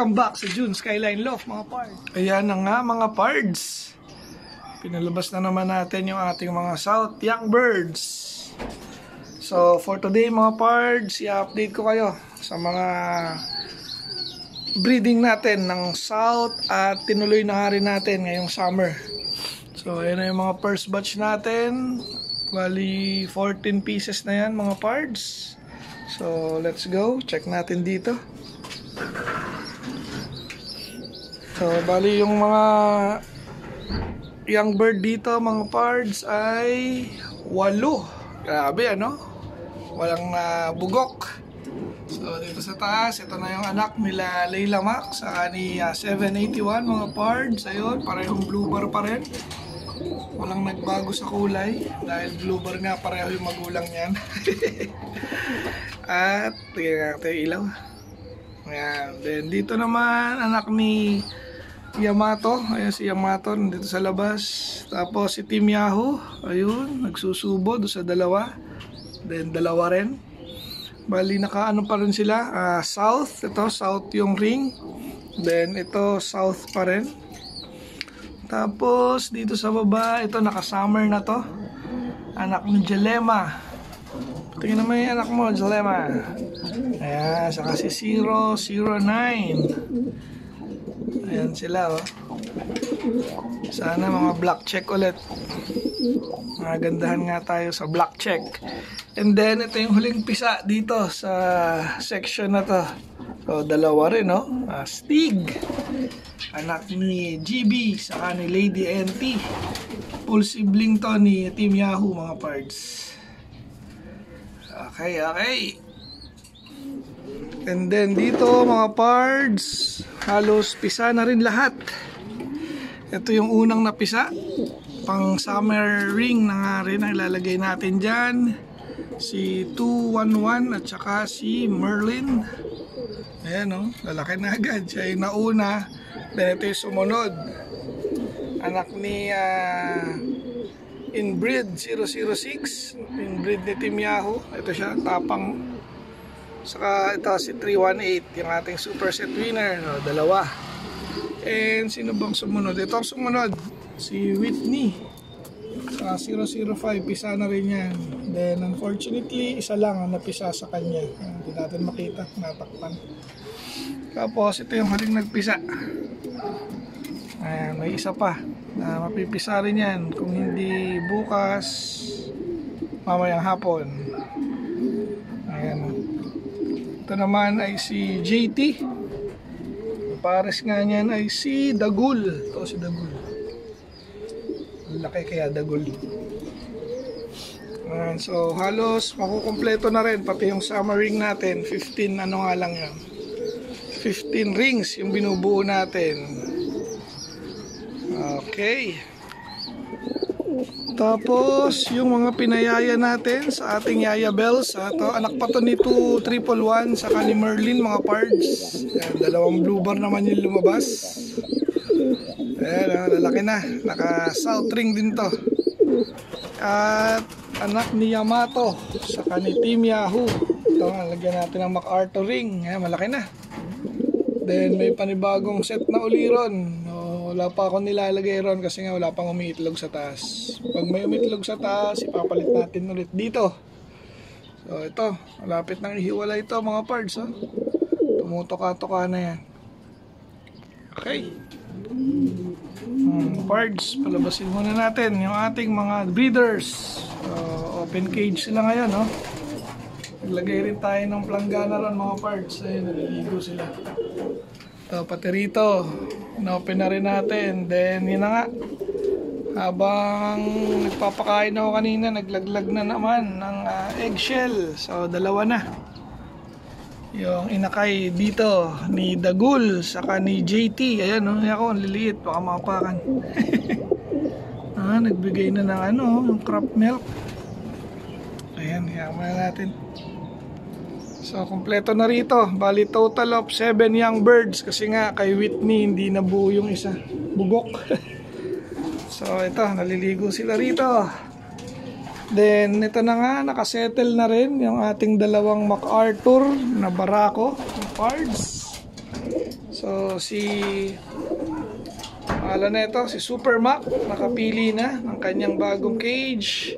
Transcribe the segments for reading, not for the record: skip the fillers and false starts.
Welcome back sa June Skyline Loft mga pards. Ayan na nga mga pards. Pinalabas na naman natin yung ating mga South Young Birds. So for today mga pards, i-update ko kayo sa mga breeding natin ng South at tinuloy na rin natin ngayong summer. So ayan na yung mga first batch natin. Bali 14 pieces na yan mga pards. So let's go, check natin dito. So bali yung mga young bird dito mga pards ay 8. Grabe ano, walang bugok. So dito sa taas, ito na yung anak nila Layla Max sa ni 781 mga pards. Ayun, parehong blue bar pa rin. Walang nagbago sa kulay dahil blue bar nga, pareho yung magulang niyan. At tingnan natin yung ilaw. Ayan. Then dito naman anak ni Yamato. Ayan si Yamato nandito sa labas. Tapos si Team Yahoo, ayun, nagsusubo doon sa dalawa. Then dalawa rin. Bali nakaano pa rin sila, south. Ito south yung ring. Then ito south pa rin. Tapos dito sa baba, ito naka-summer na to. Anak ni Jalema. Tingnan naman yung anak mo, Jalema. Ayan, saka si 009. Ayan sila oh. Sana mga black check ulit. Magandahan nga tayo sa black check. And then ito yung huling pisa dito sa section na to. So dalawa rin no, Stig, anak ni GB saka ni Lady NT. Full sibling to ni Team Yahoo mga pards. Okay. And then dito mga pards, halos pisa na rin lahat. Ito yung unang napisa. Pang summer ring na nga rin ang ilalagay natin dyan. Si 211 at saka si Merlin. Ayan o, lalaki na agad. Siya yung nauna. Then ito yung sumunod. Anak ni Inbreed 006. Inbreed ni Team Yahoo. Ito siya, tapang. Saka ito si 318, yung ating super set winner. No, dalawa. And sino bang sumunod? Ito ang sumunod, si Whitney sa 005, pisa na rin yan. Then unfortunately isa lang ang napisa sa kanya, hindi natin makita, natakpan. Tapos ito yung huling nagpisa. Ayan, may isa pa na mapipisa rin yan, kung hindi bukas, mamayang hapon. Ayan. Ito naman ay si JT. Pares nga niyan ay si Dagul. Ito si Dagul. Laki kaya Dagul. So halos makukumpleto na rin pati yung summer ring natin. 15 ano nga lang yan, 15 rings yung binubuo natin. Okay. Tapos yung mga pinayaya natin sa ating Yaya Bells, ito, anak pa to ni 2111 saka ni Merlin mga pards. Ayan, dalawang blue bar naman yung lumabas. Ayan, lalaki na, naka south ring din to. At anak ni Yamato saka ni Team Yahoo. Ito nga, lagyan natin ng MacArthur ring. Ayan, malaki na. Then may panibagong set na uli ron. Wala pa akong nilalagay ron kasi nga wala pang umiitlog sa taas. Pag may umiitlog sa taas, ipapalit natin ulit dito. So ito, malapit nang ihiwala ito mga pards. Oh. Tumutoka-toka na yan. Okay. Pards, palabasin muna natin yung ating mga breeders. Open cage sila ngayon. Oh. Naglagay rin tayo ng planggana ron mga pards. Ayun, naliligo sila. Pati rito, na-open na rin natin. Then yun na nga, habang nagpapakain ako kanina, naglaglag na naman ng eggshell. So dalawa na yung inakay dito ni Dagul saka ni JT. Ayan o, ako ang liliit, baka mapakan. Nagbigay na ng yung crop milk. Ayan, yaman natin. So, kompleto na rito. Bali, total of 7 young birds. Kasi nga, kay Whitney, hindi nabuo yung isa. Bugok. So, ito, naliligo sila rito. Then, ito na nga, nakasettle na rin yung ating dalawang MacArthur na barako. Pards. So, alam na ito, si Super Mac, nakapili na ng kanyang bagong cage.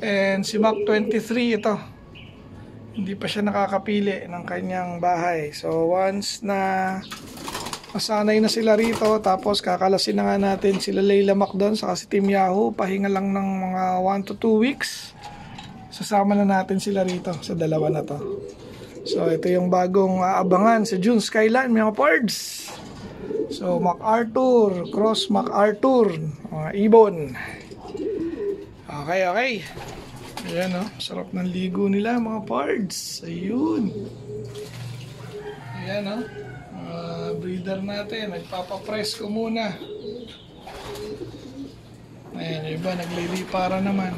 And si Mac 23, ito, hindi pa siya nakakapili ng kanyang bahay. So, once na masanay na sila rito, tapos kakalasin na nga natin sila Layla Mac doon, saka si Team Yahoo, pahinga lang ng mga 1 to 2 weeks. Sasama na natin sila rito sa dalawa na to. So, ito yung bagong aabangan sa June Skyline, mga pards. So, MacArthur, Cross MacArthur, Ibon. Okay. Ayan, oh. Sarap ng ligo nila, mga pards. Ayun. Ayan, oh. Breeder natin. Nagpapapress ko muna. Ayan, yung iba naglilipara naman.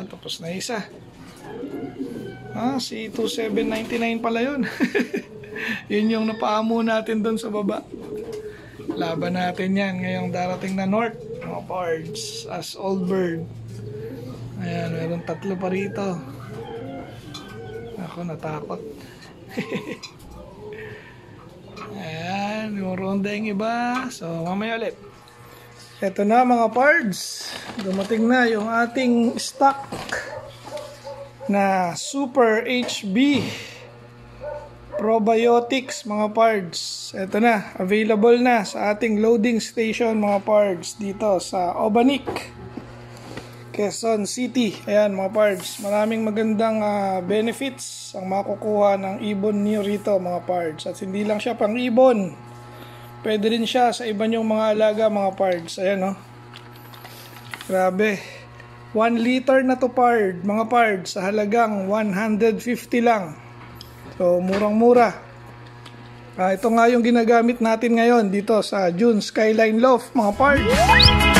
Tapos na isa. Si 2799 pala yun. Yun yung napaamo natin doon sa baba. Laban natin yan ngayong darating na North, mga pards, as old bird. Ayan, meron 3 pa rito. Ako natakot. Ayan, yung ronda yung iba. So, mamaya ulit. Ito na, mga pards. Dumating na yung ating stock na Super HB Probiotics, mga pards. Ito na, available na sa ating loading station, mga pards, dito sa Obanik, Quezon City. Ayan, mga pards, maraming magandang benefits ang makukuha ng ibon niyo rito, mga pards. At hindi lang siya pang ibon, pwede rin siya sa iba niyong mga alaga, mga pards. Ayan, oh. Grabe. 1 liter na to, mga pards, sa halagang 150 lang. So, murang-mura. Ito nga yung ginagamit natin ngayon dito sa June Skyline Loft, mga pards.